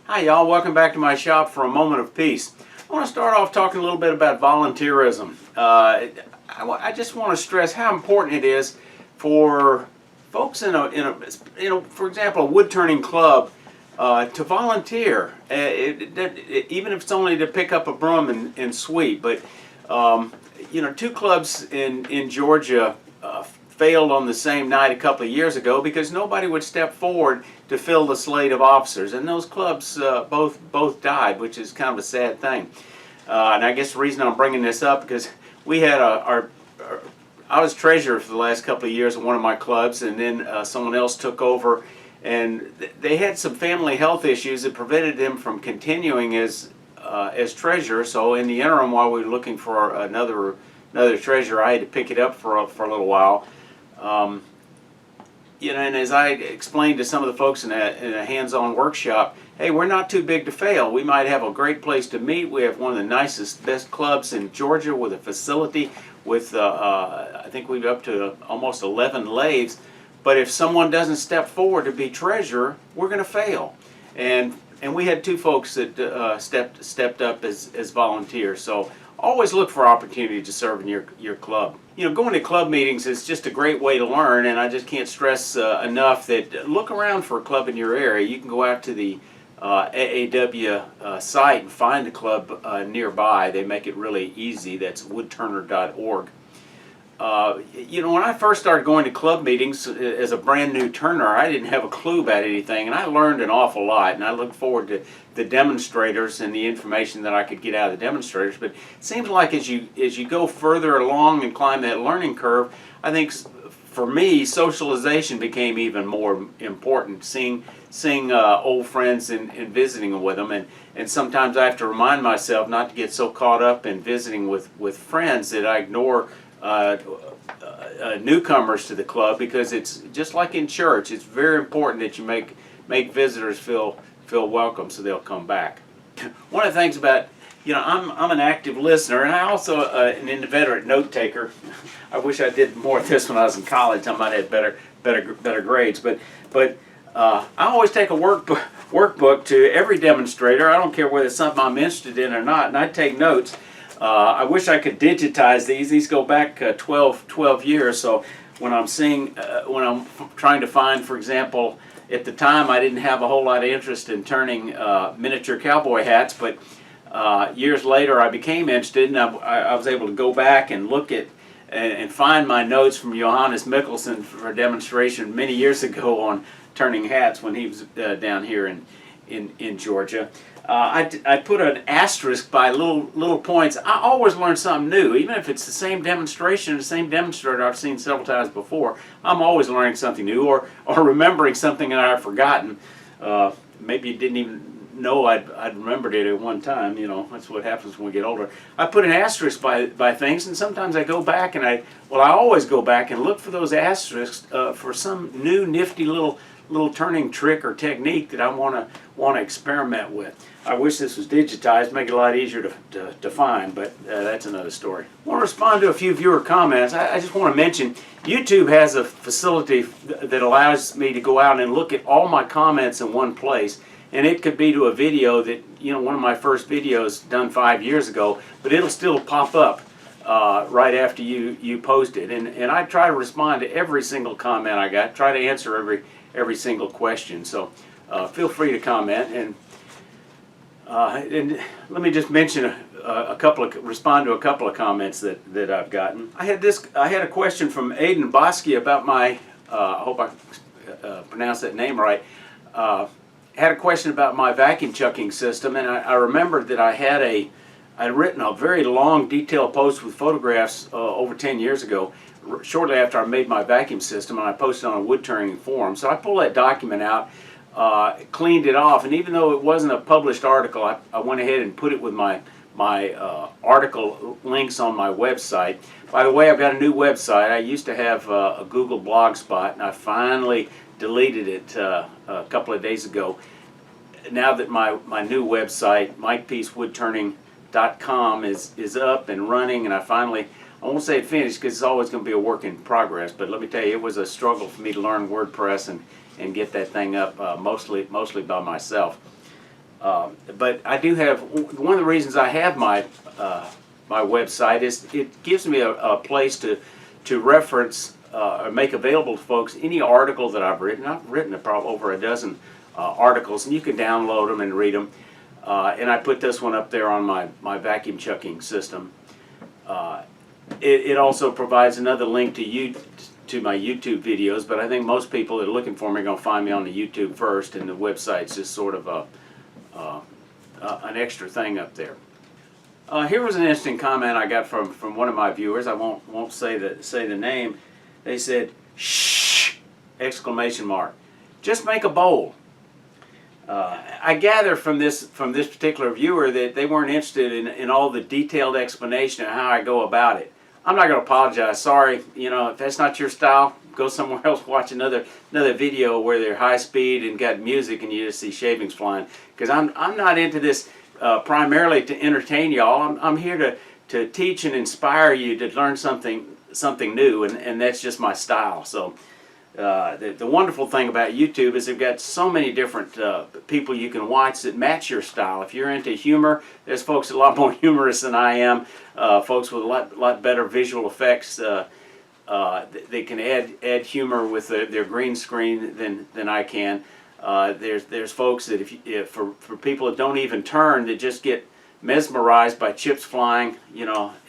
Hi y'all, welcome back to my shop for a moment of peace. I want to start off talking a little bit about volunteerism. I just want to stress how important it is for folks for example, a wood turning club to volunteer, even if it's only to pick up a broom and sweep. But two clubs in Georgia failed on the same night a couple of years ago because nobody would step forward to fill the slate of officers, and those clubs both died, which is kind of a sad thing. And I guess the reason I'm bringing this up because we had I was treasurer for the last couple of years at one of my clubs, and then someone else took over, and they had some family health issues that prevented them from continuing as treasurer. So in the interim, while we were looking for another treasurer, I had to pick it up for a little while. And as I explained to some of the folks in a hands-on workshop, hey, we're not too big to fail. We might have a great place to meet. We have one of the nicest, best clubs in Georgia with a facility with, I think we've up to almost 11 lathes. But if someone doesn't step forward to be treasurer, we're going to fail. And we had two folks that stepped up as volunteers. So always look for opportunity to serve in your club. Going to club meetings is just a great way to learn, and I just can't stress enough that look around for a club in your area. You can go out to the AAW site and find a club nearby. They make it really easy. That's woodturner.org. When I first started going to club meetings as a brand new turner, I didn't have a clue about anything, and I learned an awful lot, and I look forward to the demonstrators and the information that I could get out of the demonstrators. But it seems like as you go further along and climb that learning curve, I think for me, socialization became even more important, seeing old friends and visiting with them, and sometimes I have to remind myself not to get so caught up in visiting with friends that I ignore newcomers to the club, because it's just like in church. It's very important that you make visitors feel welcome so they'll come back. One of the things about, I'm an active listener, and I also an inveterate note taker. I wish I did more of this when I was in college. I might have better grades, but I always take a workbook to every demonstrator. I don't care whether it's something I'm interested in or not, and I take notes. I wish I could digitize these. These go back 12 years. So when I'm when I'm trying to find, for example, at the time I didn't have a whole lot of interest in turning miniature cowboy hats, but years later I became interested, and I was able to go back and look at and find my notes from Johannes Mikkelsen for a demonstration many years ago on turning hats when he was down here in Georgia. I put an asterisk by little points. I always learn something new, even if it's the same demonstration, the same demonstrator I've seen several times before. I'm always learning something new, or remembering something that I've forgotten. Maybe you didn't even know I'd remembered it at one time. That's what happens when we get older. I put an asterisk by things, and sometimes I go back and I always go back and look for those asterisks for some new nifty little turning trick or technique that I want to experiment with. I wish this was digitized, make it a lot easier to find, but that's another story. I want to respond to a few viewer comments. I just want to mention YouTube has a facility that allows me to go out and look at all my comments in one place, and it could be to a video that, one of my first videos done 5 years ago, but it'll still pop up right after you post it, and I try to respond to every single comment I got, try to answer every single question. So feel free to comment, and let me just mention respond to a couple of comments that I've gotten. I had a question from Aiden Bosky about my I hope I pronounced that name right. Had a question about my vacuum chucking system, and I remembered that I'd written a very long detailed post with photographs over 10 years ago, shortly after I made my vacuum system, and I posted on a wood turning forum. So I pulled that document out, cleaned it off, and even though it wasn't a published article, I went ahead and put it with my article links on my website. By the way, I've got a new website. I used to have a Google blog spot, and I finally deleted it a couple of days ago. Now that my new website, MikePeaceWoodturning.com, is up and running, and I won't say it finished because it's always going to be a work in progress, but let me tell you, it was a struggle for me to learn WordPress and get that thing up mostly by myself. But I do have, one of the reasons I have my my website is it gives me a place to reference or make available to folks any article that I've written. I've written probably over a dozen articles, and you can download them and read them. And I put this one up there on my vacuum chucking system. It also provides another link to my YouTube videos, but I think most people that are looking for me are going to find me on the YouTube first, and the website's just sort of an extra thing up there. Here was an interesting comment I got from one of my viewers. I won't say the name. They said, "Shh!" exclamation mark. Just make a bowl. I gather from this particular viewer that they weren't interested in all the detailed explanation of how I go about it. I'm not going to apologize. Sorry, if that's not your style, go somewhere else, watch another video where they're high speed and got music and you just see shavings flying. Because I'm not into this primarily to entertain y'all. I'm here to teach and inspire you to learn something new, and that's just my style. So the wonderful thing about YouTube is they've got so many different people you can watch that match your style. If you're into humor, there's folks a lot more humorous than I am. Folks with a lot better visual effects. They can add humor with their green screen than I can. There's folks that for people that don't even turn, that just get mesmerized by chips flying.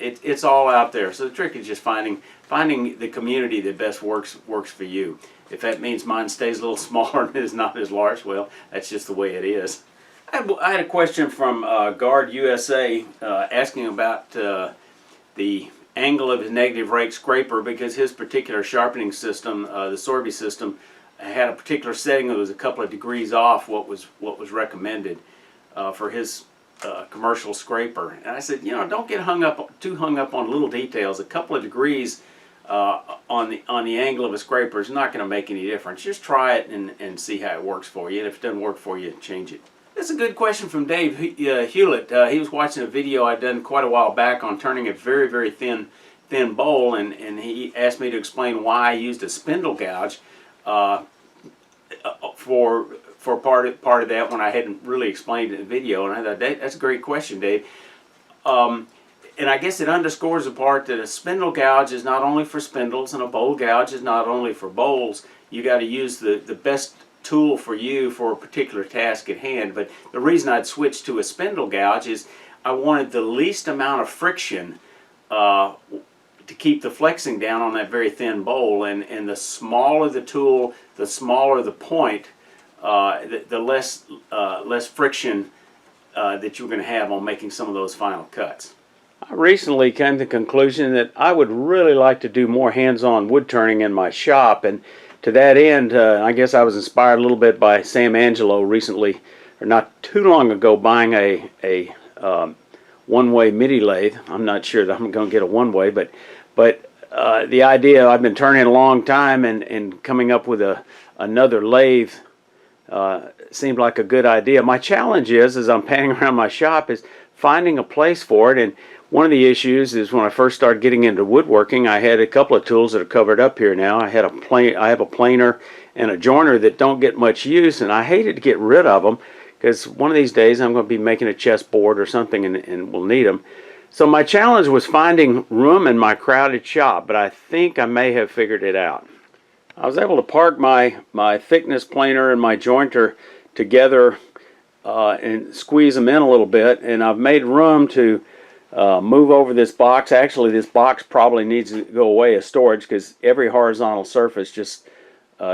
It's all out there. So the trick is just finding the community that best works for you. If that means mine stays a little smaller and is not as large, well, that's just the way it is. I had a question from Guard USA asking about the angle of his negative rake scraper, because his particular sharpening system, the Sorby system, had a particular setting that was a couple of degrees off what was recommended for his commercial scraper. And I said, don't get too hung up on little details. A couple of degrees on the angle of a scraper is not going to make any difference. Just try it and see how it works for you. And if it doesn't work for you, change it. This is a good question from Dave Hewlett. He was watching a video I'd done quite a while back on turning a very, very thin bowl, and he asked me to explain why I used a spindle gouge for part of that when I hadn't really explained it in the video. And I thought, that's a great question, Dave. And I guess it underscores the part that a spindle gouge is not only for spindles, and a bowl gouge is not only for bowls. You got to use the best tool for you for a particular task at hand. But the reason I'd switched to a spindle gouge is I wanted the least amount of friction to keep the flexing down on that very thin bowl. And the smaller the tool, the smaller the point, the less friction that you're going to have on making some of those final cuts. I recently came to the conclusion that I would really like to do more hands-on wood turning in my shop, and to that end, I guess I was inspired a little bit by Sam Angelo recently, or not too long ago, buying a one-way MIDI lathe. I'm not sure that I'm going to get a one-way, but the idea, I've been turning a long time, and coming up with another lathe seemed like a good idea. My challenge is, as I'm panning around my shop, is finding a place for it. And one of the issues is when I first started getting into woodworking, I had a couple of tools that are covered up here now. I have a planer and a joiner that don't get much use, and I hated to get rid of them, because one of these days I'm going to be making a chessboard or something, and we'll need them. So my challenge was finding room in my crowded shop, but I think I may have figured it out. I was able to park my thickness planer and my jointer together and squeeze them in a little bit, and I've made room to move over this box. Actually, this box probably needs to go away as storage, because every horizontal surface just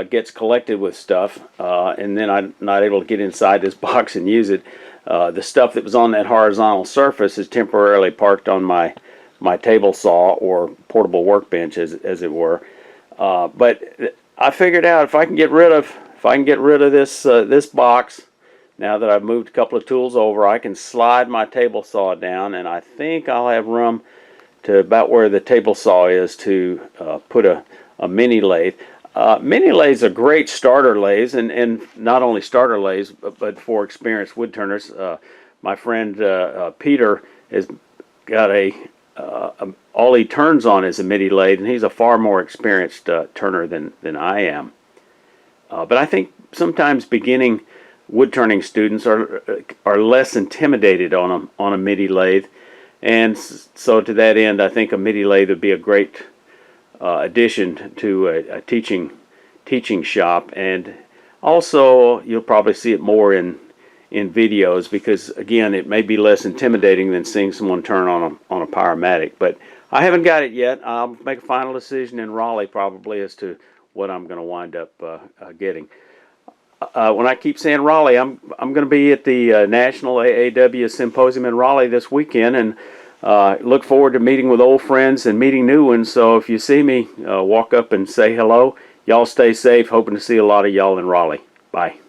gets collected with stuff, and then I'm not able to get inside this box and use it. The stuff that was on that horizontal surface is temporarily parked on my table saw or portable workbench, as it were. But I figured out if I can get rid of this box, now that I've moved a couple of tools over, I can slide my table saw down, and I think I'll have room to about where the table saw is to put a mini lathe. Mini lathes are great starter lathes, and not only starter lathes, but for experienced wood turners. My friend Peter has got all he turns on is a mini lathe, and he's a far more experienced turner than I am. But I think sometimes beginning wood turning students are less intimidated on a MIDI lathe, and so to that end, I think a MIDI lathe would be a great addition to a teaching shop. And also you'll probably see it more in videos, because again, it may be less intimidating than seeing someone turn on a Powermatic. But I haven't got it yet. I'll make a final decision in Raleigh probably as to what I'm going to wind up getting. When I keep saying Raleigh, I'm going to be at the National AAW Symposium in Raleigh this weekend, and look forward to meeting with old friends and meeting new ones. So if you see me, walk up and say hello. Y'all stay safe. Hoping to see a lot of y'all in Raleigh. Bye.